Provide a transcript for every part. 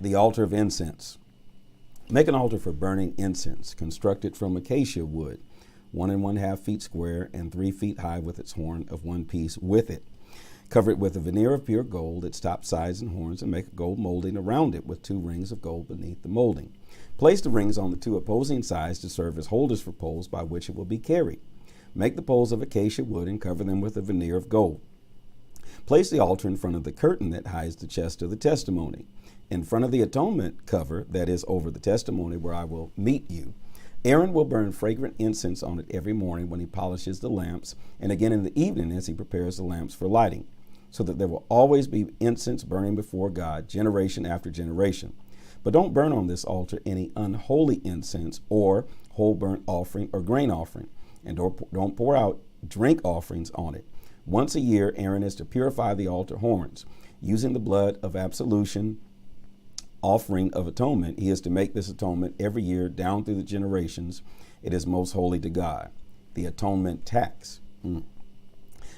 The altar of incense. Make an altar for burning incense, constructed from acacia wood, 1 1/2 feet square and 3 feet high, with its horn of one piece with it. Cover it with a veneer of pure gold, its top, sides, and horns, and make a gold molding around it with 2 rings of gold beneath the molding. Place the rings on the 2 opposing sides to serve as holders for poles by which it will be carried. Make the poles of acacia wood and cover them with a veneer of gold. Place the altar in front of the curtain that hides the chest of the testimony. In front of the atonement cover that is over the testimony where I will meet you, Aaron will burn fragrant incense on it every morning when he polishes the lamps, and again in the evening as he prepares the lamps for lighting, so that there will always be incense burning before God, generation after generation. But don't burn on this altar any unholy incense or whole burnt offering or grain offering, and don't pour out drink offerings on it. Once a year, Aaron is to purify the altar horns. Using the blood of absolution, offering of atonement, he is to make this atonement every year down through the generations. It is most holy to God. The atonement tax.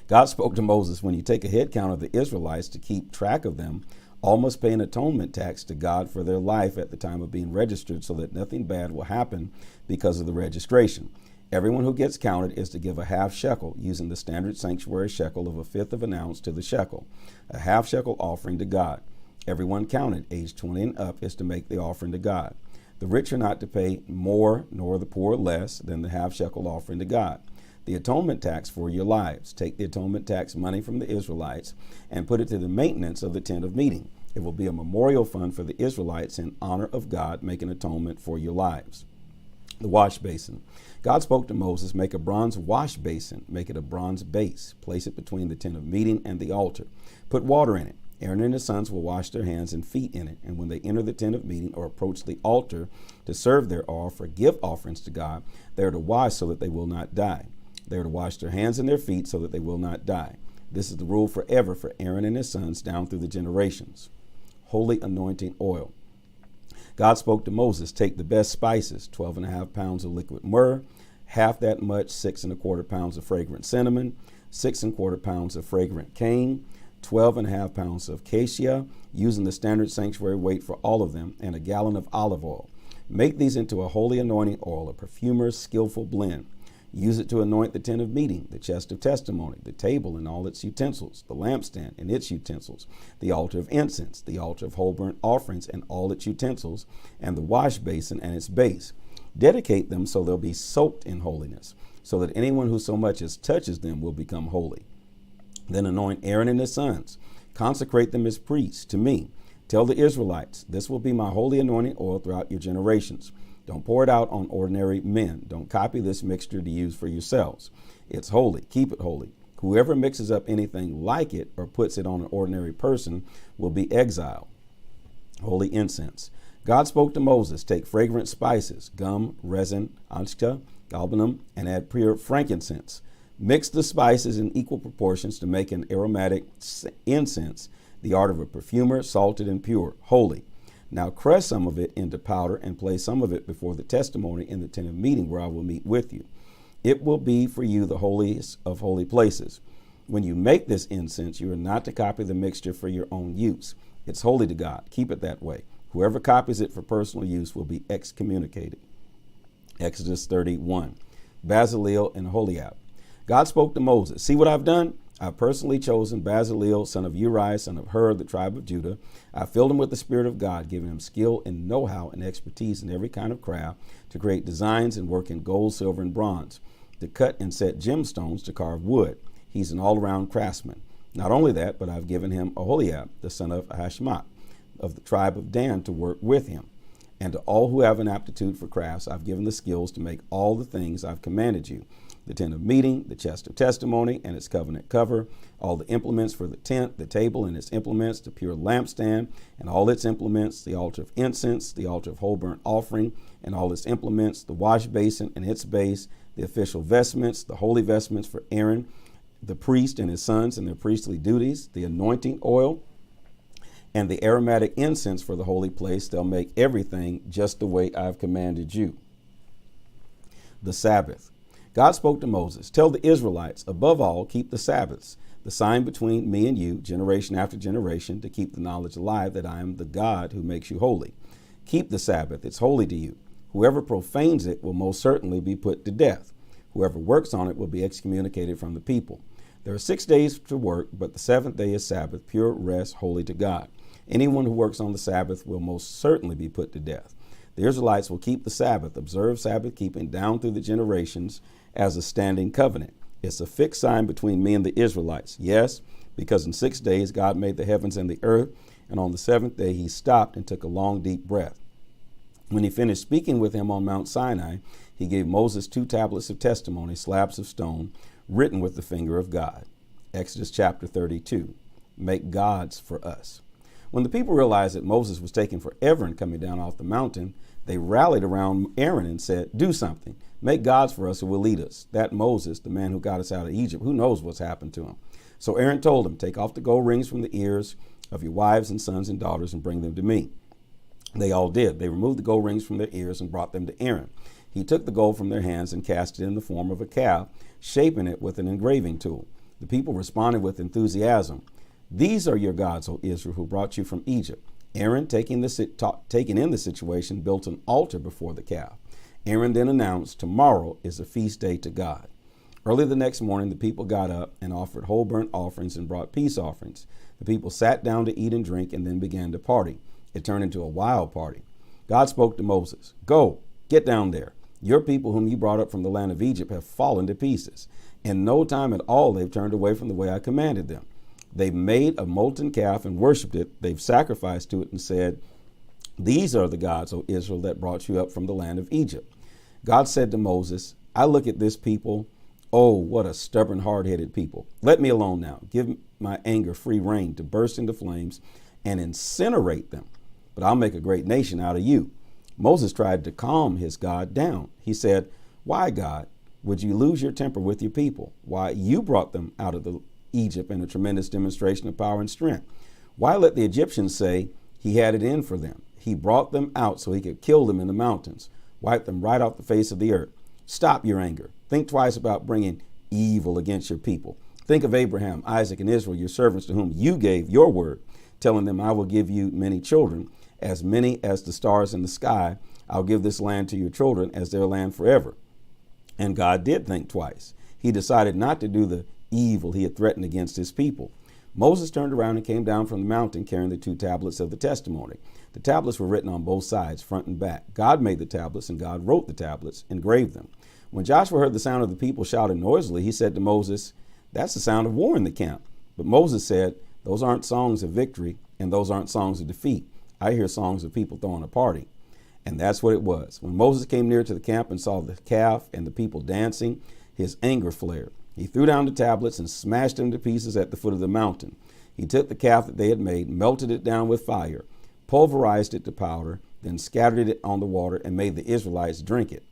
God spoke to Moses, when you take a head count of the Israelites to keep track of them, all must pay an atonement tax to God for their life at the time of being registered, so that nothing bad will happen because of the registration. Everyone who gets counted is to give a half shekel, using the standard sanctuary shekel of 1/5 of an ounce to the shekel, a half shekel offering to God. Everyone counted, age 20 and up, is to make the offering to God. The rich are not to pay more, nor the poor less, than the half shekel offering to God. The atonement tax for your lives. Take the atonement tax money from the Israelites and put it to the maintenance of the tent of meeting. It will be a memorial fund for the Israelites in honor of God, making atonement for your lives. The wash basin. God spoke to Moses, make a bronze wash basin, make it a bronze base. Place it between the tent of meeting and the altar. Put water in it. Aaron and his sons will wash their hands and feet in it, and when they enter the tent of meeting or approach the altar to serve their give offerings to God, they are to wash so that they will not die. They are to wash their hands and their feet so that they will not die. This is the rule forever for Aaron and his sons down through the generations. Holy anointing oil. God spoke to Moses, take the best spices, 12 1/2 pounds of liquid myrrh, half that much, 6 1/4 pounds of fragrant cinnamon, 6 1/4 pounds of fragrant cane, 12 1/2 pounds of cassia, using the standard sanctuary weight for all of them, and a gallon of olive oil. Make these into a holy anointing oil, a perfumer's skillful blend. Use it to anoint the tent of meeting, the chest of testimony, the table and all its utensils, the lampstand and its utensils, the altar of incense, the altar of whole burnt offerings and all its utensils, and the wash basin and its base. Dedicate them so they'll be soaked in holiness, so that anyone who so much as touches them will become holy. Then anoint Aaron and his sons. Consecrate them as priests to me. Tell the Israelites, this will be my holy anointing oil throughout your generations. Don't pour it out on ordinary men. Don't copy this mixture to use for yourselves. It's holy. Keep it holy. Whoever mixes up anything like it or puts it on an ordinary person will be exiled. Holy incense. God spoke to Moses, take fragrant spices, gum, resin, onycha, galbanum, and add pure frankincense. Mix the spices in equal proportions to make an aromatic incense, the art of a perfumer, salted and pure, holy. Now crush some of it into powder and place some of it before the testimony in the tent of meeting where I will meet with you. It will be for you the holiest of holy places. When you make this incense, you are not to copy the mixture for your own use. It's holy to God. Keep it that way. Whoever copies it for personal use will be excommunicated. Exodus 31. Bezalel and Aholiab. God spoke to Moses, see what I've done? I've personally chosen Bezalel, son of Uri, son of Hur, the tribe of Judah. I filled him with the Spirit of God, giving him skill and know-how and expertise in every kind of craft, to create designs and work in gold, silver, and bronze, to cut and set gemstones, to carve wood. He's an all-around craftsman. Not only that, but I've given him Aholiab, the son of Ahishmaach, of the tribe of Dan, to work with him. And to all who have an aptitude for crafts, I've given the skills to make all the things I've commanded you. The tent of meeting, the chest of testimony and its covenant cover, all the implements for the tent, the table and its implements, the pure lampstand and all its implements, the altar of incense, the altar of whole burnt offering and all its implements, the wash basin and its base, the official vestments, the holy vestments for Aaron, the priest and his sons and their priestly duties, the anointing oil, and the aromatic incense for the holy place. They'll make everything just the way I've commanded you. The Sabbath. God spoke to Moses, tell the Israelites, above all, keep the Sabbaths. the sign between me and you, generation after generation, to keep the knowledge alive that I am the God who makes you holy. Keep the Sabbath, it's holy to you. Whoever profanes it will most certainly be put to death. Whoever works on it will be excommunicated from the people. There are 6 days to work, but the seventh day is Sabbath, pure rest, holy to God. Anyone who works on the Sabbath will most certainly be put to death. The Israelites will keep the Sabbath, observe Sabbath keeping down through the generations as a standing covenant. It's a fixed sign between me and the Israelites. Yes, because in 6 days God made the heavens and the earth, and on the seventh day he stopped and took a long, deep breath. When he finished speaking with him on Mount Sinai, he gave Moses 2 tablets of testimony, slabs of stone, written with the finger of God. Exodus chapter 32. Make gods for us. When the people realized that Moses was taking forever in coming down off the mountain, they rallied around Aaron and said, do something. Make gods for us who will lead us. That Moses, the man who got us out of Egypt, who knows what's happened to him? So Aaron told them, take off the gold rings from the ears of your wives and sons and daughters and bring them to me. They all did. They removed the gold rings from their ears and brought them to Aaron. He took the gold from their hands and cast it in the form of a calf, shaping it with an engraving tool. The people responded with enthusiasm. These are your gods, O Israel, who brought you from Egypt. Aaron, taking in the situation, built an altar before the calf. Aaron then announced, tomorrow is a feast day to God. Early the next morning, the people got up and offered whole burnt offerings and brought peace offerings. The people sat down to eat and drink and then began to party. It turned into a wild party. God spoke to Moses, go, get down there. Your people whom you brought up from the land of Egypt have fallen to pieces. In no time at all, they've turned away from the way I commanded them. They've made a molten calf and worshipped it. They've sacrificed to it and said, these are the gods, O Israel, that brought you up from the land of Egypt. God said to Moses, I look at this people. Oh, what a stubborn, hard-headed people. Let me alone now. Give my anger free rein to burst into flames and incinerate them. But I'll make a great nation out of you. Moses tried to calm his God down. He said, why, God, would you lose your temper with your people? Why, you brought them out of Egypt in a tremendous demonstration of power and strength. Why let the Egyptians say he had it in for them? He brought them out so he could kill them in the mountains, wipe them right off the face of the earth. Stop your anger. Think twice about bringing evil against your people. Think of Abraham, Isaac, and Israel, your servants to whom you gave your word, telling them, I will give you many children, as many as the stars in the sky. I'll give this land to your children as their land forever. And God did think twice. He decided not to do the evil he had threatened against his people. Moses turned around and came down from the mountain carrying the 2 tablets of the testimony. The tablets were written on both sides, front and back. God made the tablets and God wrote the tablets, engraved them. When Joshua heard the sound of the people shouting noisily, he said to Moses, that's the sound of war in the camp. But Moses said, those aren't songs of victory and those aren't songs of defeat. I hear songs of people throwing a party. And that's what it was. When Moses came near to the camp and saw the calf and the people dancing, his anger flared. He threw down the tablets and smashed them to pieces at the foot of the mountain. He took the calf that they had made, melted it down with fire, pulverized it to powder, then scattered it on the water and made the Israelites drink it.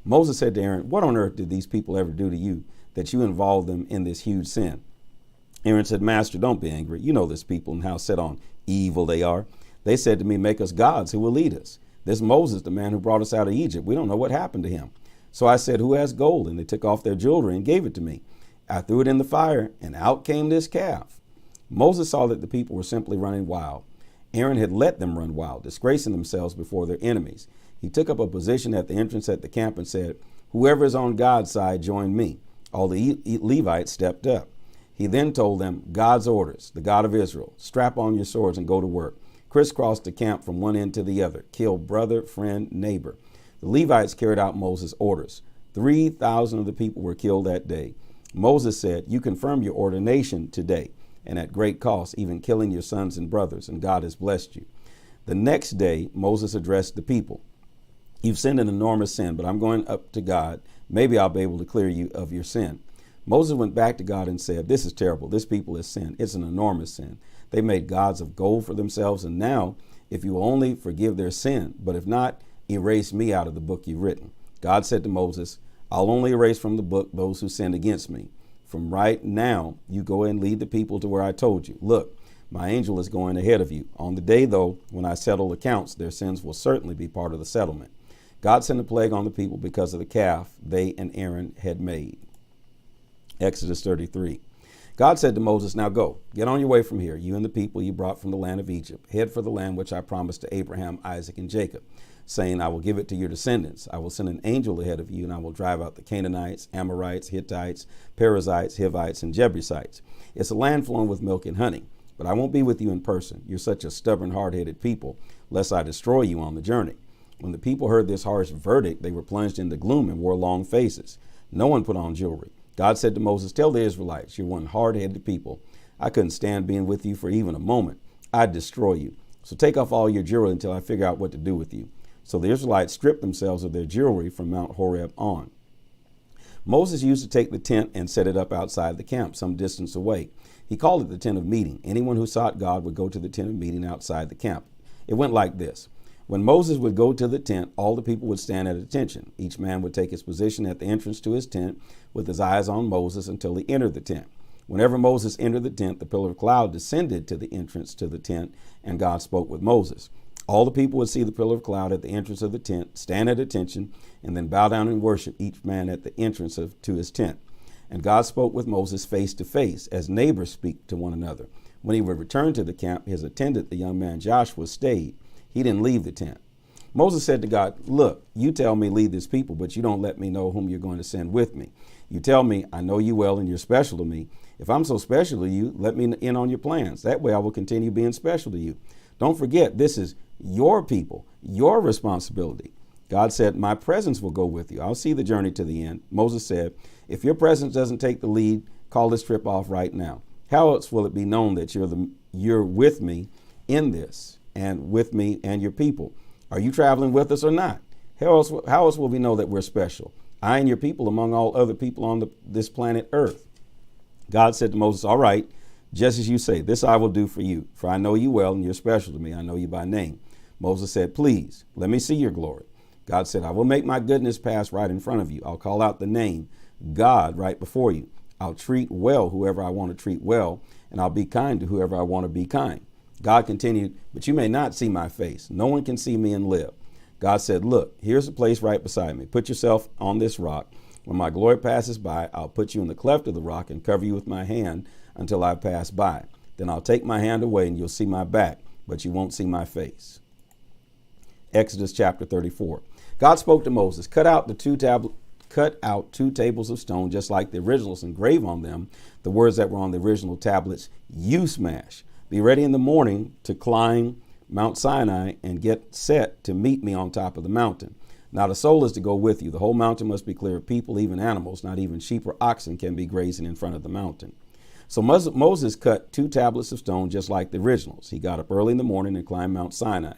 Moses said to Aaron, what on earth did these people ever do to you that you involved them in this huge sin? Aaron said, Master, don't be angry. You know this people and how set on evil they are. They said to me, make us gods who will lead us. This Moses, the man who brought us out of Egypt, we don't know what happened to him. So I said, who has gold? And they took off their jewelry and gave it to me. I threw it in the fire and out came this calf. Moses saw that the people were simply running wild. Aaron had let them run wild, disgracing themselves before their enemies. He took up a position at the entrance at the camp and said, whoever is on God's side, join me. All the Levites stepped up. He then told them, God's orders, the God of Israel, strap on your swords and go to work. Crisscross the camp from one end to the other. Kill brother, friend, neighbor. The Levites carried out Moses' orders. 3,000 of the people were killed that day. Moses said, you confirm your ordination today, and at great cost, even killing your sons and brothers, and God has blessed you. The next day, Moses addressed the people. You've sinned an enormous sin, but I'm going up to God. Maybe I'll be able to clear you of your sin. Moses went back to God and said, this is terrible. This people has sinned. It's an enormous sin. They made gods of gold for themselves. And now, if you will only forgive their sin, but if not, erase me out of the book you've written. God said to Moses, I'll only erase from the book those who sinned against me. From right now, you go and lead the people to where I told you. Look, my angel is going ahead of you. On the day, though, when I settle accounts, their sins will certainly be part of the settlement. God sent a plague on the people because of the calf they and Aaron had made. Exodus 33. God said to Moses, now go, get on your way from here, you and the people you brought from the land of Egypt. Head for the land which I promised to Abraham, Isaac, and Jacob, saying, I will give it to your descendants. I will send an angel ahead of you, and I will drive out the Canaanites, Amorites, Hittites, Perizzites, Hivites, and Jebusites. It's a land flowing with milk and honey. But I won't be with you in person. You're such a stubborn, hard-headed people, lest I destroy you on the journey. When the people heard this harsh verdict, they were plunged into gloom and wore long faces. No one put on jewelry. God said to Moses, tell the Israelites, you're one hard-headed people. I couldn't stand being with you for even a moment. I'd destroy you. So take off all your jewelry until I figure out what to do with you. So the Israelites stripped themselves of their jewelry from Mount Horeb on. Moses used to take the tent and set it up outside the camp some distance away. He called it the tent of meeting. Anyone who sought God would go to the tent of meeting outside the camp. It went like this. When Moses would go to the tent, all the people would stand at attention. Each man would take his position at the entrance to his tent with his eyes on Moses until he entered the tent. Whenever Moses entered the tent, the pillar of cloud descended to the entrance to the tent, and God spoke with Moses. All the people would see the pillar of cloud at the entrance of the tent, stand at attention, and then bow down and worship, each man at the entrance to his tent. And God spoke with Moses face to face, as neighbors speak to one another. When he would return to the camp, his attendant, the young man Joshua, stayed. He didn't leave the tent. Moses said to God, look, you tell me lead this people, but you don't let me know whom you're going to send with me. You tell me, I know you well and you're special to me. If I'm so special to you, let me in on your plans. That way I will continue being special to you. Don't forget, this is your people, your responsibility. God said, my presence will go with you. I'll see the journey to the end. Moses said, if your presence doesn't take the lead, call this trip off right now. How else will it be known that you're with me in this and with me and your people? Are you traveling with us or not? How else will we know that we're special? I and your people among all other people on this planet Earth. God said to Moses, all right, just as you say, this I will do for you. For I know you well and you're special to me. I know you by name. Moses said, please, let me see your glory. God said, I will make my goodness pass right in front of you. I'll call out the name God right before you. I'll treat well whoever I want to treat well, and I'll be kind to whoever I want to be kind. God continued, but you may not see my face. No one can see me and live. God said, look, here's a place right beside me. Put yourself on this rock. When my glory passes by, I'll put you in the cleft of the rock and cover you with my hand until I pass by. Then I'll take my hand away and you'll see my back, but you won't see my face. Exodus chapter 34. God spoke to Moses, cut out two tables of stone, just like the originals, and engrave on them the words that were on the original tablets, you smash. Be ready in the morning to climb Mount Sinai and get set to meet me on top of the mountain. Not a soul is to go with you. The whole mountain must be clear of people, even animals. Not even sheep or oxen can be grazing in front of the mountain. So Moses cut 2 tablets of stone, just like the originals. He got up early in the morning and climbed Mount Sinai,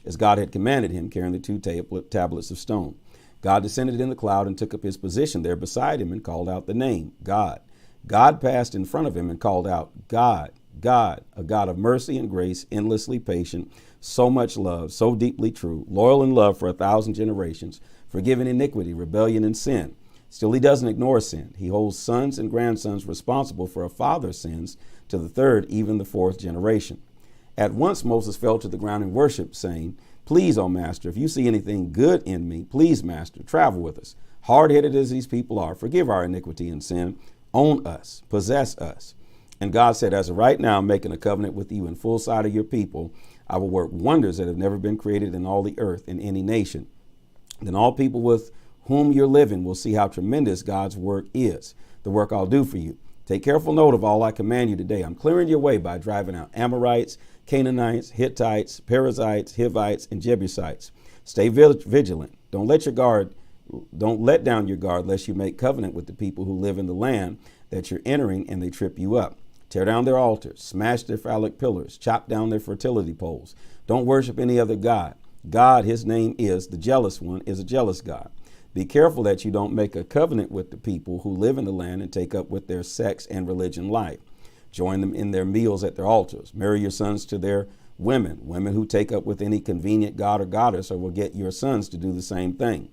as God had commanded him, carrying the 2 tablets of stone. God descended in the cloud and took up his position there beside him and called out the name, God. God passed in front of him and called out, God, God, a God of mercy and grace, endlessly patient, so much love, so deeply true, loyal in love for 1,000 generations, forgiving iniquity, rebellion, and sin. Still, he doesn't ignore sin. He holds sons and grandsons responsible for a father's sins to the 3rd, even the 4th generation. At once Moses fell to the ground and worshiped, saying, please, O Master, if you see anything good in me, please, Master, travel with us. Hard-headed as these people are, forgive our iniquity and sin. Own us, possess us. And God said, as of right now, I'm making a covenant with you in full sight of your people. I will work wonders that have never been created in all the earth in any nation. Then all people with whom you're living will see how tremendous God's work is, the work I'll do for you. Take careful note of all I command you today. I'm clearing your way by driving out Amorites, Canaanites, Hittites, Perizzites, Hivites, and Jebusites. Stay vigilant. Don't let down your guard lest you make covenant with the people who live in the land that you're entering and they trip you up. Tear down their altars, smash their phallic pillars, chop down their fertility poles. Don't worship any other God. God, his name is the jealous one, is a jealous God. Be careful that you don't make a covenant with the people who live in the land and take up with their sex and religion life. Join them in their meals at their altars. Marry your sons to their women who take up with any convenient god or goddess, or will get your sons to do the same thing.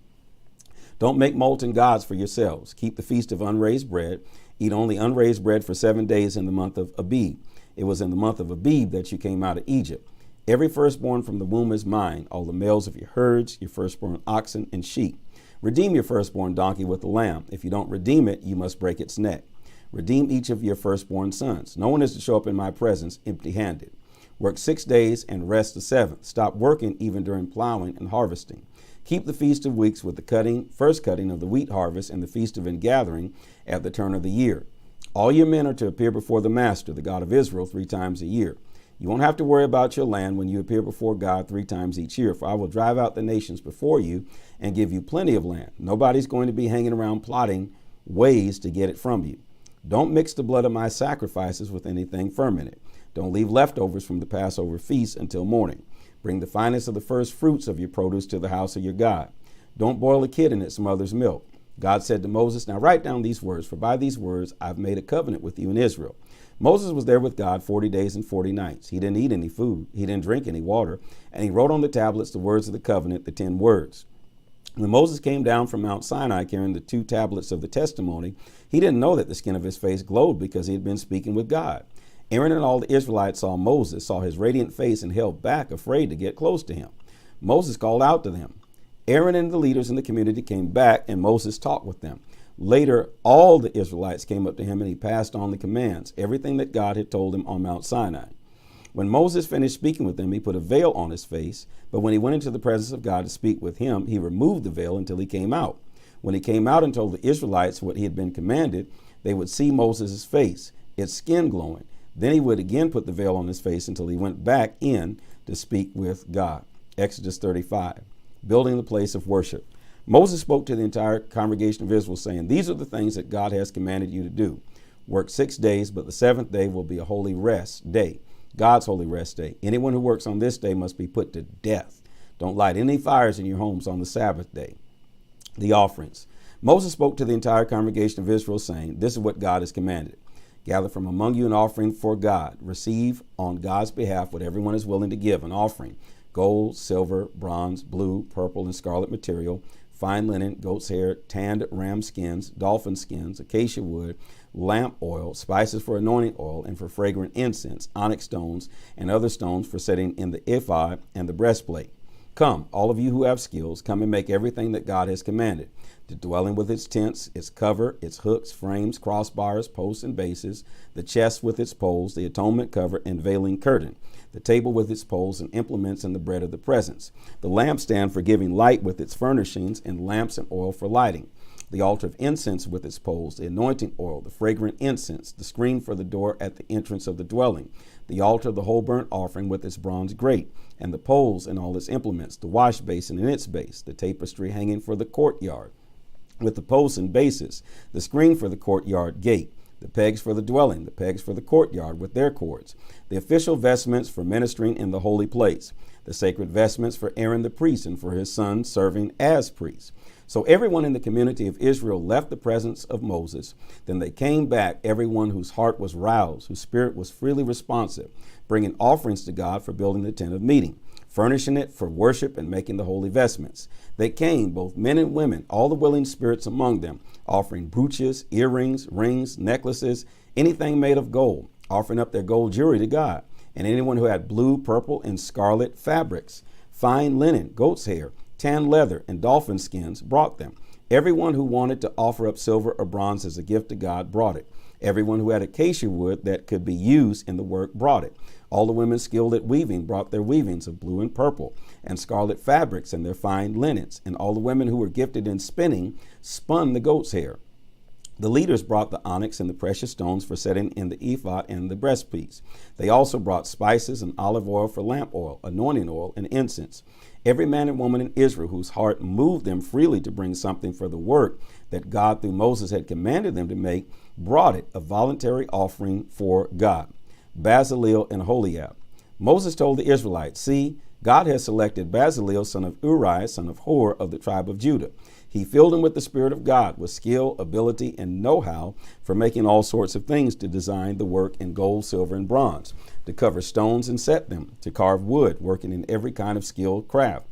Don't make molten gods for yourselves. Keep the feast of unraised bread. Eat only unraised bread for 7 days in the month of Abib. It was in the month of Abib that you came out of Egypt. Every firstborn from the womb is mine, all the males of your herds, your firstborn oxen and sheep. Redeem your firstborn donkey with a lamb. If you don't redeem it, you must break its neck. Redeem each of your firstborn sons. No one is to show up in my presence empty-handed. Work 6 days and rest the seventh. Stop working even during plowing and harvesting. Keep the Feast of Weeks with the first cutting of the wheat harvest and the Feast of Ingathering at the turn of the year. All your men are to appear before the Master, the God of Israel, 3 times a year. You won't have to worry about your land when you appear before God 3 times each year, for I will drive out the nations before you and give you plenty of land. Nobody's going to be hanging around plotting ways to get it from you. Don't mix the blood of my sacrifices with anything fermented. Don't leave leftovers from the Passover feast until morning. Bring the finest of the first fruits of your produce to the house of your God. Don't boil a kid in its mother's milk. God said to Moses, now write down these words, for by these words I've made a covenant with you in Israel. Moses was there with God 40 days and 40 nights. He didn't eat any food. He didn't drink any water. And he wrote on the tablets the words of the covenant, the 10 words. When Moses came down from Mount Sinai carrying the 2 tablets of the testimony, he didn't know that the skin of his face glowed because he had been speaking with God. Aaron and all the Israelites saw Moses, saw his radiant face, and held back, afraid to get close to him. Moses called out to them. Aaron and the leaders in the community came back, and Moses talked with them. Later, all the Israelites came up to him, and he passed on the commands, everything that God had told him on Mount Sinai. When Moses finished speaking with them, he put a veil on his face, but when he went into the presence of God to speak with him, he removed the veil until he came out. When he came out and told the Israelites what he had been commanded, they would see Moses' face, its skin glowing. Then he would again put the veil on his face until he went back in to speak with God. Exodus 35, building the place of worship. Moses spoke to the entire congregation of Israel, saying, these are the things that God has commanded you to do. Work 6 days, but the 7th day will be a holy rest day, God's holy rest day. Anyone who works on this day must be put to death. Don't light any fires in your homes on the Sabbath day. The offerings. Moses spoke to the entire congregation of Israel, saying, this is what God has commanded. Gather from among you an offering for God. Receive on God's behalf what everyone is willing to give, an offering. Gold, silver, bronze, blue, purple, and scarlet material, fine linen, goat's hair, tanned ram skins, dolphin skins, acacia wood, lamp oil, spices for anointing oil, and for fragrant incense, onyx stones, and other stones for setting in the ephod and the breastplate. Come, all of you who have skills, come and make everything that God has commanded. The dwelling with its tents, its cover, its hooks, frames, crossbars, posts, and bases, the chest with its poles, the atonement cover and veiling curtain, the table with its poles and implements, and the bread of the presence, the lampstand for giving light with its furnishings, and lamps and oil for lighting, the altar of incense with its poles, the anointing oil, the fragrant incense, the screen for the door at the entrance of the dwelling, the altar of the whole burnt offering with its bronze grate, and the poles and all its implements, the wash basin and its base, the tapestry hanging for the courtyard, with the posts and bases, the screen for the courtyard gate, the pegs for the dwelling, the pegs for the courtyard with their cords, the official vestments for ministering in the holy place, the sacred vestments for Aaron the priest and for his sons serving as priests. So everyone in the community of Israel left the presence of Moses. Then they came back, everyone whose heart was roused, whose spirit was freely responsive, bringing offerings to God for building the tent of meeting, furnishing it for worship and making the holy vestments. They came, both men and women, all the willing spirits among them, offering brooches, earrings, rings, necklaces, anything made of gold, offering up their gold jewelry to God. And anyone who had blue, purple, and scarlet fabrics, fine linen, goat's hair, tan leather, and dolphin skins brought them. Everyone who wanted to offer up silver or bronze as a gift to God brought it. Everyone who had acacia wood that could be used in the work brought it. All the women skilled at weaving brought their weavings of blue and purple and scarlet fabrics and their fine linens. And all the women who were gifted in spinning spun the goat's hair. The leaders brought the onyx and the precious stones for setting in the ephod and the breastpiece. They also brought spices and olive oil for lamp oil, anointing oil, and incense. Every man and woman in Israel whose heart moved them freely to bring something for the work that God through Moses had commanded them to make, brought it, a voluntary offering for God. Bezalel and Aholiab. Moses told the Israelites, see, God has selected Bezalel, son of Uri, son of Hur, of the tribe of Judah. He filled him with the Spirit of God, with skill, ability, and know-how for making all sorts of things, to design the work in gold, silver, and bronze, to cover stones and set them, to carve wood, working in every kind of skilled craft.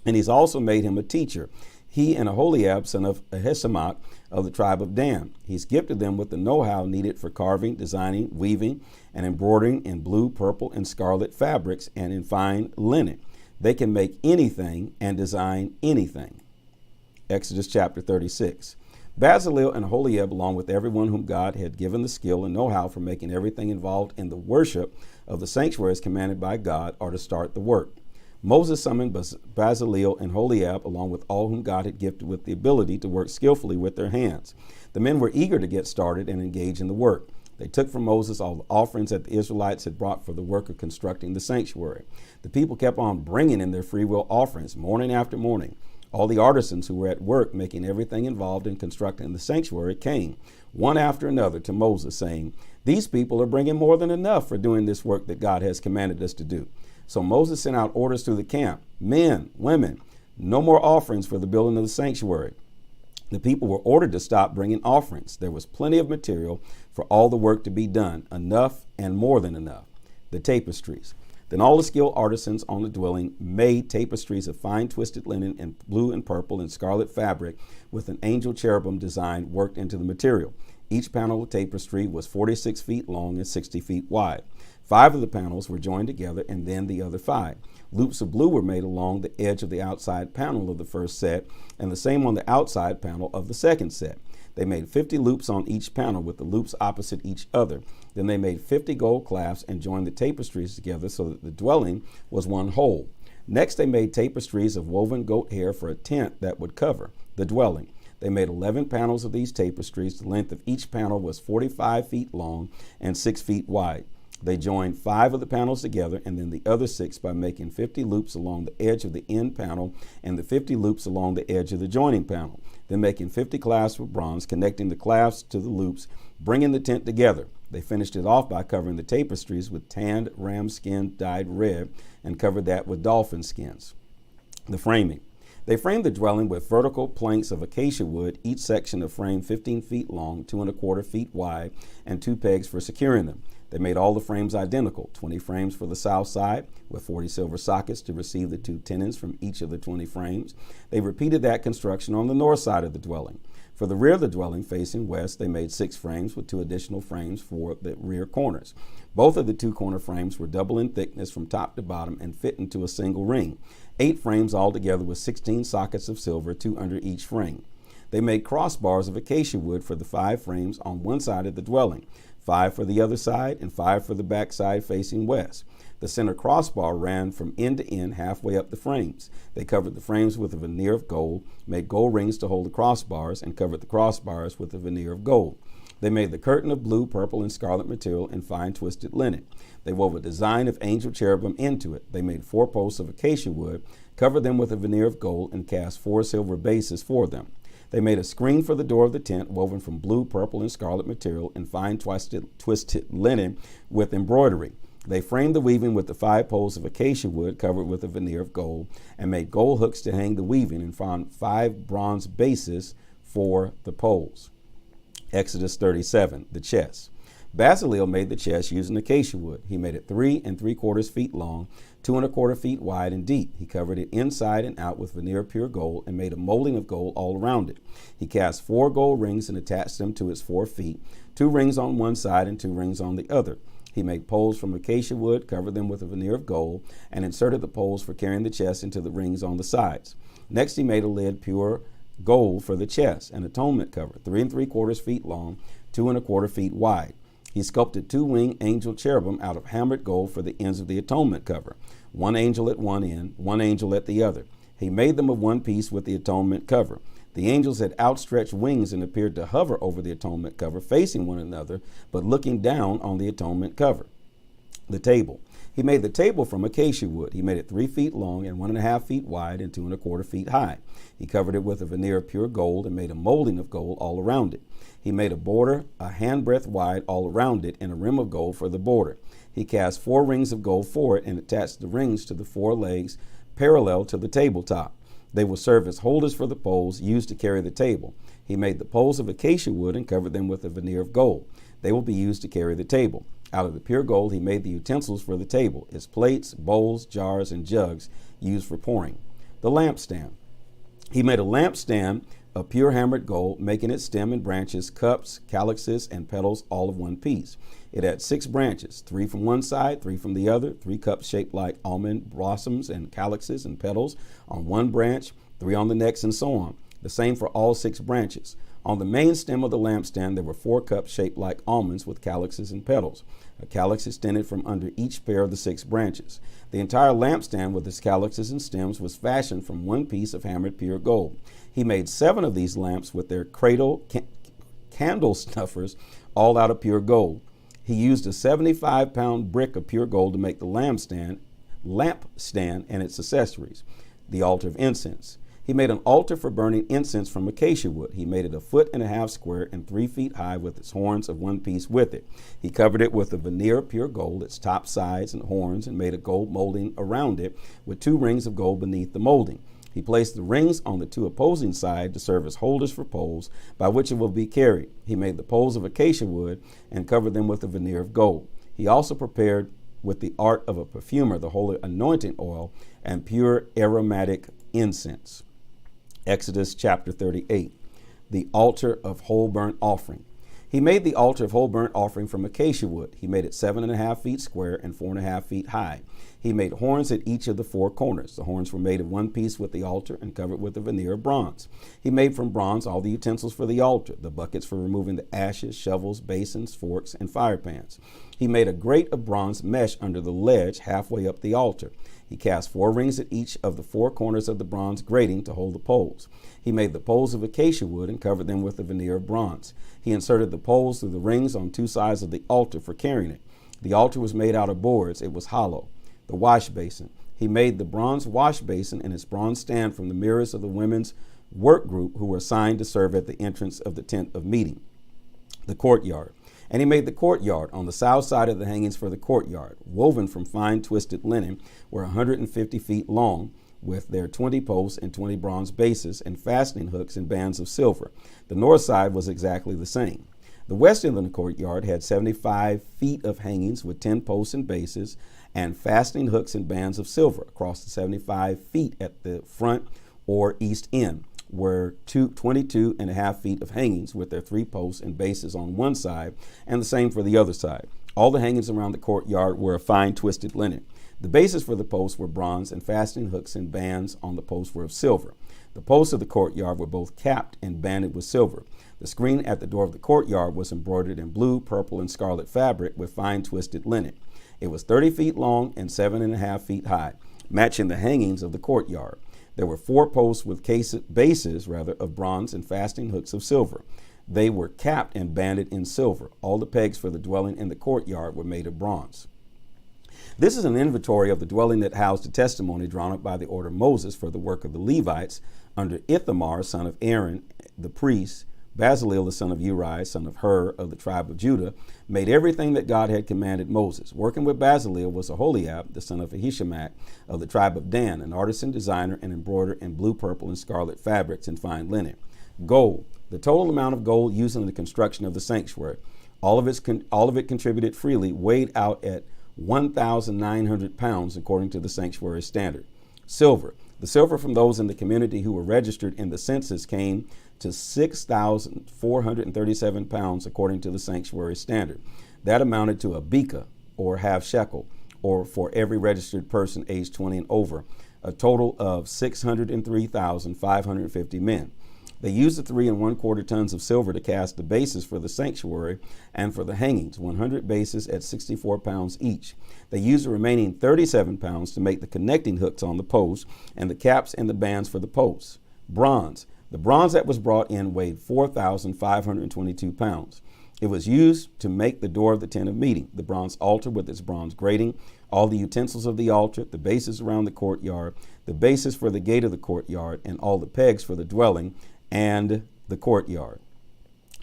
And he's also made him a teacher. He and Aholiab, son of Ahisamach, of the tribe of Dan. He's gifted them with the know-how needed for carving, designing, weaving, and embroidering in blue, purple, and scarlet fabrics and in fine linen. They can make anything and design anything. Exodus chapter 36. Bezalel and Oholiab, along with everyone whom God had given the skill and know-how for making everything involved in the worship of the sanctuary as commanded by God, are to start the work. Moses summoned Bezalel and Oholiab, along with all whom God had gifted with the ability to work skillfully with their hands. The men were eager to get started and engage in the work. They took from Moses all the offerings that the Israelites had brought for the work of constructing the sanctuary. The people kept on bringing in their freewill offerings morning after morning. All the artisans who were at work making everything involved in constructing the sanctuary came, one after another, to Moses, saying, "These people are bringing more than enough for doing this work that God has commanded us to do." So Moses sent out orders through the camp, "Men, women, no more offerings for the building of the sanctuary." The people were ordered to stop bringing offerings. There was plenty of material for all the work to be done, enough and more than enough. The tapestries. Then all the skilled artisans on the dwelling made tapestries of fine twisted linen and blue and purple and scarlet fabric with an angel cherubim design worked into the material. Each panel of tapestry was 46 feet long and 60 feet wide. 5 of the panels were joined together, and then the other 5. Loops of blue were made along the edge of the outside panel of the first set, and the same on the outside panel of the second set. They made 50 loops on each panel with the loops opposite each other. Then they made 50 gold clasps and joined the tapestries together so that the dwelling was one whole. Next they made tapestries of woven goat hair for a tent that would cover the dwelling. They made 11 panels of these tapestries. The length of each panel was 45 feet long and 6 feet wide. They joined 5 of the panels together and then the other 6 by making 50 loops along the edge of the end panel and the 50 loops along the edge of the joining panel. Then making 50 clasps of bronze, connecting the clasps to the loops, bringing the tent together. They finished it off by covering the tapestries with tanned ram skin dyed red and covered that with dolphin skins. The framing. They framed the dwelling with vertical planks of acacia wood, each section of frame 15 feet long, 2¼ feet wide, and 2 pegs for securing them. They made all the frames identical, 20 frames for the south side, with 40 silver sockets to receive the 2 tenons from each of the 20 frames. They repeated that construction on the north side of the dwelling. For the rear of the dwelling facing west, they made 6 frames with 2 additional frames for the rear corners. Both of the 2 corner frames were double in thickness from top to bottom and fit into a single ring. 8 frames altogether with 16 sockets of silver, 2 under each frame. They made crossbars of acacia wood for the 5 frames on one side of the dwelling, 5 for the other side, and 5 for the back side facing west. The center crossbar ran from end to end halfway up the frames. They covered the frames with a veneer of gold, made gold rings to hold the crossbars, and covered the crossbars with a veneer of gold. They made the curtain of blue, purple, and scarlet material and fine twisted linen. They wove a design of angel cherubim into it. They made 4 posts of acacia wood, covered them with a veneer of gold, and cast 4 silver bases for them. They made a screen for the door of the tent, woven from blue, purple, and scarlet material and fine twisted linen with embroidery. They framed the weaving with the 5 poles of acacia wood covered with a veneer of gold, and made gold hooks to hang the weaving, and found 5 bronze bases for the poles. Exodus 37, the chest. Bezalel made the chest using acacia wood. He made it 3 3/4 feet long, 2¼ feet wide and deep. He covered it inside and out with veneer of pure gold and made a molding of gold all around it. He cast 4 gold rings and attached them to its 4 feet, 2 rings on one side and 2 rings on the other. He made poles from acacia wood, covered them with a veneer of gold, and inserted the poles for carrying the chest into the rings on the sides. Next, he made a lid pure gold for the chest, an atonement cover, 3 3/4 feet long, 2 1/4 feet wide. He sculpted 2 winged angel cherubim out of hammered gold for the ends of the atonement cover, 1 angel at one end, 1 angel at the other. He made them of one piece with the atonement cover. The angels had outstretched wings and appeared to hover over the atonement cover, facing one another, but looking down on the atonement cover. The table. He made the table from acacia wood. He made it 3 feet long and 1½ feet wide and 2 1/4 feet high. He covered it with a veneer of pure gold and made a molding of gold all around it. He made a border a handbreadth wide all around it and a rim of gold for the border. He cast 4 rings of gold for it and attached the rings to the 4 legs parallel to the tabletop. They will serve as holders for the poles used to carry the table. He made the poles of acacia wood and covered them with a veneer of gold. They will be used to carry the table. Out of the pure gold, he made the utensils for the table, its plates, bowls, jars, and jugs used for pouring. The lampstand. He made a lampstand of pure hammered gold, making its stem and branches, cups, calyxes, and petals all of one piece. It had 6 branches, 3 from one side, 3 from the other, 3 cups shaped like almond blossoms and calyxes and petals on one branch, 3 on the next, and so on. The same for all 6 branches. On the main stem of the lampstand, there were 4 cups shaped like almonds with calyxes and petals. A calyx extended from under each pair of the 6 branches. The entire lampstand with its calyxes and stems was fashioned from one piece of hammered pure gold. He made 7 of these lamps with their candle snuffers, all out of pure gold. He used a 75-pound brick of pure gold to make the lampstand and its accessories, the altar of incense. He made an altar for burning incense from acacia wood. He made it 1.5 feet square and 3 feet high with its horns of one piece with it. He covered it with a veneer of pure gold, its top, sides, and horns, and made a gold molding around it with 2 rings of gold beneath the molding. He placed the rings on the 2 opposing sides to serve as holders for poles by which it will be carried. He made the poles of acacia wood and covered them with a veneer of gold. He also prepared with the art of a perfumer the holy anointing oil and pure aromatic incense. Exodus chapter 38, the altar of whole burnt offering. He made the altar of whole burnt offering from acacia wood. He made it 7.5 feet square and 4.5 feet high. He made horns at each of the 4 corners. The horns were made of one piece with the altar and covered with a veneer of bronze. He made from bronze all the utensils for the altar, the buckets for removing the ashes, shovels, basins, forks, and fire pans. He made a grate of bronze mesh under the ledge halfway up the altar. He cast 4 rings at each of the 4 corners of the bronze grating to hold the poles. He made the poles of acacia wood and covered them with a veneer of bronze. He inserted the poles through the rings on 2 sides of the altar for carrying it. The altar was made out of boards. It was hollow. The wash basin. He made the bronze wash basin and its bronze stand from the mirrors of the women's work group who were assigned to serve at the entrance of the tent of meeting. The courtyard. And he made the courtyard on the south side of the hangings for the courtyard, woven from fine twisted linen, were 150 feet long, with their 20 posts and 20 bronze bases and fastening hooks and bands of silver. The north side was exactly the same. The west end of the courtyard had 75 feet of hangings with 10 posts and bases and fastening hooks and bands of silver. Across the 75 feet at the front or east end were 22.5 feet of hangings with their 3 posts and bases on one side, and the same for the other side. All the hangings around the courtyard were of fine twisted linen. The bases for the posts were bronze, and fastening hooks and bands on the posts were of silver. The posts of the courtyard were both capped and banded with silver. The screen at the door of the courtyard was embroidered in blue, purple, and scarlet fabric with fine twisted linen. It was 30 feet long and 7.5 feet high, matching the hangings of the courtyard. There were 4 posts with bases of bronze and fastening hooks of silver. They were capped and banded in silver. All the pegs for the dwelling in the courtyard were made of bronze. This is an inventory of the dwelling that housed the testimony drawn up by the order of Moses for the work of the Levites under Ithamar, son of Aaron, the priest. Bezalel, the son of Uri, son of Hur, of the tribe of Judah, made everything that God had commanded Moses. Working with Bezalel was Aholiab, the son of Ahishamach, of the tribe of Dan, an artisan, designer, and embroiderer in blue, purple, and scarlet fabrics and fine linen. Gold. The total amount of gold used in the construction of the sanctuary, all of it contributed freely, weighed out at 1,900 pounds according to the sanctuary standard. Silver. The silver from those in the community who were registered in the census came to 6,437 pounds according to the sanctuary standard. That amounted to a beka, or half shekel, or for every registered person aged 20 and over, a total of 603,550 men. They used the 3 1/4 tons of silver to cast the bases for the sanctuary and for the hangings, 100 bases at 64 pounds each. They used the remaining 37 pounds to make the connecting hooks on the posts and the caps and the bands for the posts. Bronze. The bronze that was brought in weighed 4,522 pounds. It was used to make the door of the tent of meeting, the bronze altar with its bronze grating, all the utensils of the altar, the bases around the courtyard, the bases for the gate of the courtyard, and all the pegs for the dwelling and the courtyard.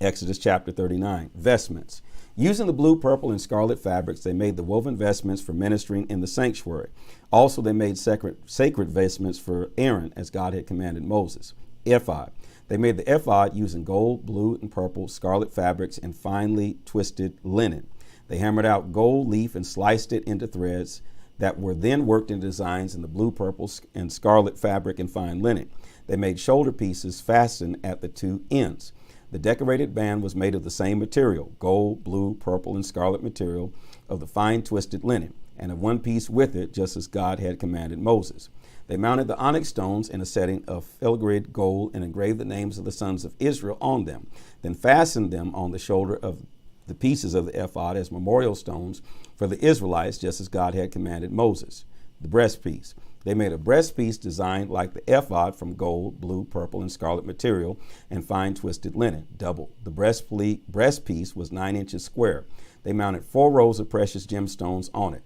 Exodus chapter 39, vestments. Using the blue, purple, and scarlet fabrics, they made the woven vestments for ministering in the sanctuary. Also, they made sacred vestments for Aaron, as God had commanded Moses. Ephod. They made the ephod using gold, blue, and purple scarlet fabrics and finely twisted linen. They hammered out gold leaf and sliced it into threads that were then worked in designs in the blue, purple, and scarlet fabric and fine linen. They made shoulder pieces fastened at the 2 ends. The decorated band was made of the same material, gold, blue, purple, and scarlet material of the fine twisted linen, and of one piece with it, just as God had commanded Moses. They mounted the onyx stones in a setting of filigree gold and engraved the names of the sons of Israel on them, then fastened them on the shoulder of the pieces of the ephod as memorial stones for the Israelites, just as God had commanded Moses. The breastpiece. They made a breastpiece designed like the ephod from gold, blue, purple, and scarlet material and fine twisted linen, double. The breastpiece was 9 inches square. They mounted 4 rows of precious gemstones on it.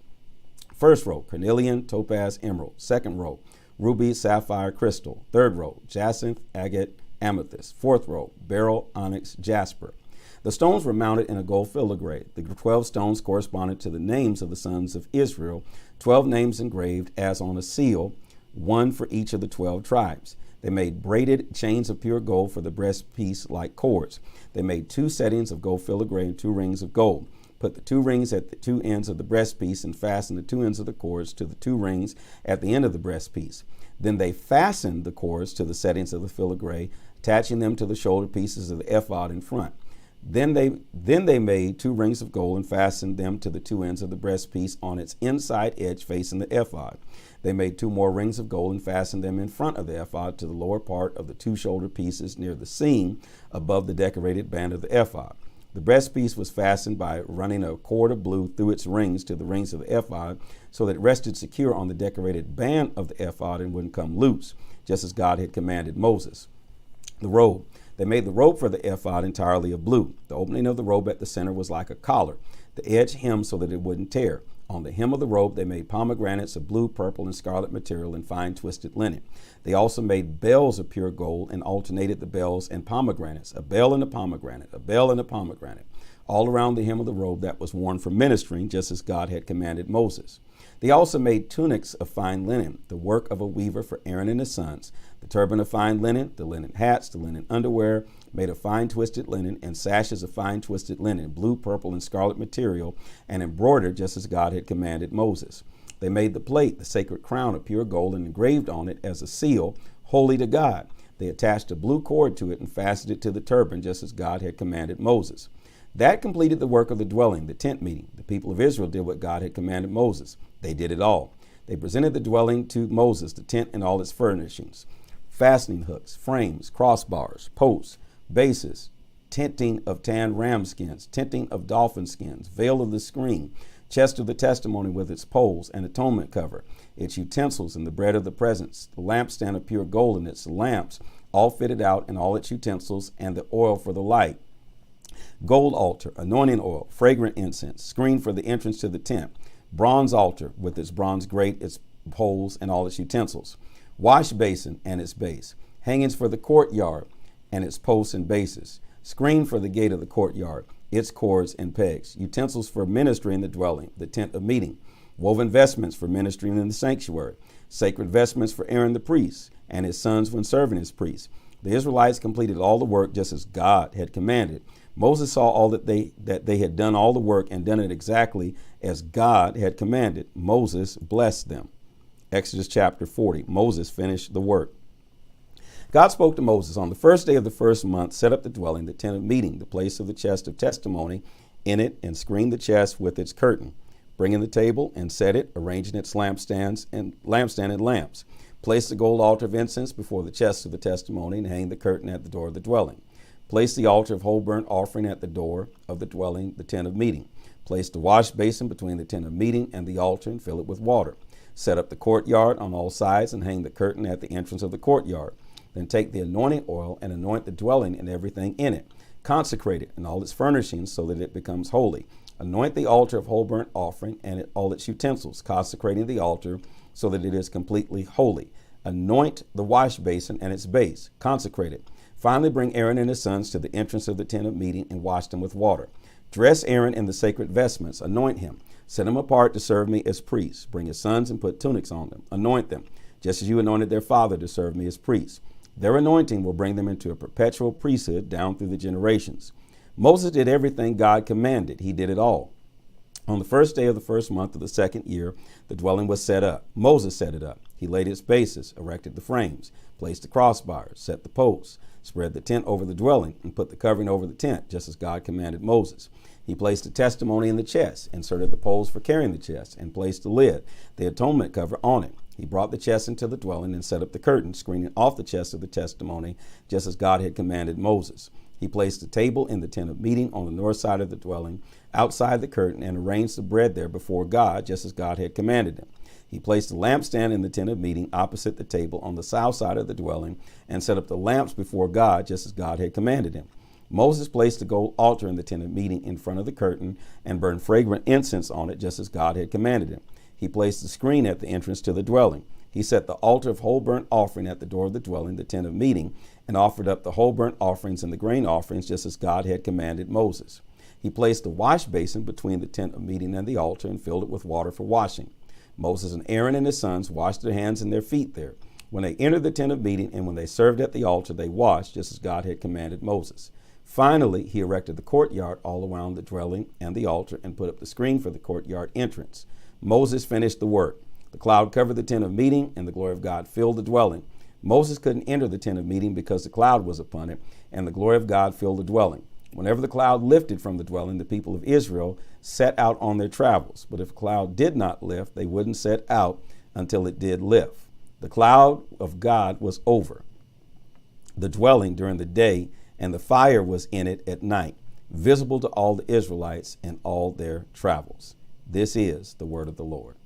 First row, carnelian, topaz, emerald. Second row, ruby, sapphire, crystal. Third row, jacinth, agate, amethyst. Fourth row, beryl, onyx, jasper. The stones were mounted in a gold filigree. The 12 stones corresponded to the names of the sons of Israel, 12 names engraved as on a seal, one for each of the 12 tribes. They made braided chains of pure gold for the breastpiece like cords. They made 2 settings of gold filigree and 2 rings of gold. Put the 2 rings at the 2 ends of the breastpiece and fastened the 2 ends of the cords to the 2 rings at the end of the breastpiece. Then they fastened the cords to the settings of the filigree, attaching them to the shoulder pieces of the ephod in front. Then they made 2 rings of gold and fastened them to the 2 ends of the breastpiece on its inside edge facing the ephod. They made 2 more rings of gold and fastened them in front of the ephod to the lower part of the 2 shoulder pieces near the seam above the decorated band of the ephod. The breastpiece was fastened by running a cord of blue through its rings to the rings of the ephod so that it rested secure on the decorated band of the ephod and wouldn't come loose, just as God had commanded Moses. The robe. They made the robe for the ephod entirely of blue. The opening of the robe at the center was like a collar, the edge hemmed so that it wouldn't tear. On the hem of the robe, they made pomegranates of blue, purple, and scarlet material and fine twisted linen. They also made bells of pure gold and alternated the bells and pomegranates, a bell and a pomegranate, a bell and a pomegranate, all around the hem of the robe that was worn for ministering, just as God had commanded Moses. They also made tunics of fine linen, the work of a weaver for Aaron and his sons, the turban of fine linen, the linen hats, the linen underwear made of fine twisted linen, and sashes of fine twisted linen, blue, purple, and scarlet material, and embroidered just as God had commanded Moses. They made the plate, the sacred crown of pure gold, and engraved on it as a seal, holy to God. They attached a blue cord to it and fastened it to the turban just as God had commanded Moses. That completed the work of the dwelling, the tent meeting. The people of Israel did what God had commanded Moses. They did it all. They presented the dwelling to Moses, the tent and all its furnishings, fastening hooks, frames, crossbars, posts, bases, tenting of tanned ram skins, tenting of dolphin skins, veil of the screen, chest of the testimony with its poles and atonement cover, its utensils and the bread of the presence, the lampstand of pure gold and its lamps, all fitted out, and all its utensils, and the oil for the light. Gold altar, anointing oil, fragrant incense, screen for the entrance to the tent, bronze altar with its bronze grate, its poles, and all its utensils, wash basin and its base, hangings for the courtyard and its posts and bases, screen for the gate of the courtyard, its cords and pegs, utensils for ministry in the dwelling, the tent of meeting, woven vestments for ministering in the sanctuary, sacred vestments for Aaron the priest and his sons when serving as priests. The Israelites completed all the work just as God had commanded. Moses saw all that they had done all the work and done it exactly as God had commanded. Moses blessed them. Exodus chapter 40. Moses finished the work. God spoke to Moses on the first day of the first month, set up the dwelling, the tent of meeting, the place of the chest of testimony in it, and screen the chest with its curtain. Bring in the table and set it, arranging its lampstand and lamps. Place the gold altar of incense before the chest of the testimony and hang the curtain at the door of the dwelling. Place the altar of whole burnt offering at the door of the dwelling, the tent of meeting. Place the wash basin between the tent of meeting and the altar and fill it with water. Set up the courtyard on all sides and hang the curtain at the entrance of the courtyard. Then take the anointing oil and anoint the dwelling and everything in it. Consecrate it and all its furnishings so that it becomes holy. Anoint the altar of whole burnt offering and all its utensils, consecrating the altar so that it is completely holy. Anoint the wash basin and its base. Consecrate it. Finally, bring Aaron and his sons to the entrance of the tent of meeting and wash them with water. Dress Aaron in the sacred vestments. Anoint him. Set him apart to serve me as priests. Bring his sons and put tunics on them. Anoint them, just as you anointed their father to serve me as priests. Their anointing will bring them into a perpetual priesthood down through the generations. Moses did everything God commanded. He did it all. On the first day of the first month of the second year, the dwelling was set up. Moses set it up. He laid its bases, erected the frames, placed the crossbars, set the posts, spread the tent over the dwelling, and put the covering over the tent, just as God commanded Moses. He placed the testimony in the chest, inserted the poles for carrying the chest, and placed the lid, the atonement cover, on it. He brought the chest into the dwelling and set up the curtain, screening off the chest of the testimony, just as God had commanded Moses. He placed the table in the tent of meeting on the north side of the dwelling, outside the curtain, and arranged the bread there before God, just as God had commanded him. He placed the lampstand in the tent of meeting opposite the table on the south side of the dwelling, and set up the lamps before God, just as God had commanded him. Moses placed the gold altar in the tent of meeting in front of the curtain and burned fragrant incense on it, just as God had commanded him. He placed the screen at the entrance to the dwelling. He set the altar of whole burnt offering at the door of the dwelling, the tent of meeting, and offered up the whole burnt offerings and the grain offerings, just as God had commanded Moses. He placed the wash basin between the tent of meeting and the altar and filled it with water for washing. Moses and Aaron and his sons washed their hands and their feet there. When they entered the tent of meeting and when they served at the altar, they washed, just as God had commanded Moses. Finally, he erected the courtyard all around the dwelling and the altar and put up the screen for the courtyard entrance. Moses finished the work. The cloud covered the tent of meeting, and the glory of God filled the dwelling. Moses couldn't enter the tent of meeting because the cloud was upon it, and the glory of God filled the dwelling. Whenever the cloud lifted from the dwelling, the people of Israel set out on their travels. But if the cloud did not lift, they wouldn't set out until it did lift. The cloud of God was over the dwelling during the day, and the fire was in it at night, visible to all the Israelites in all their travels. This is the word of the Lord.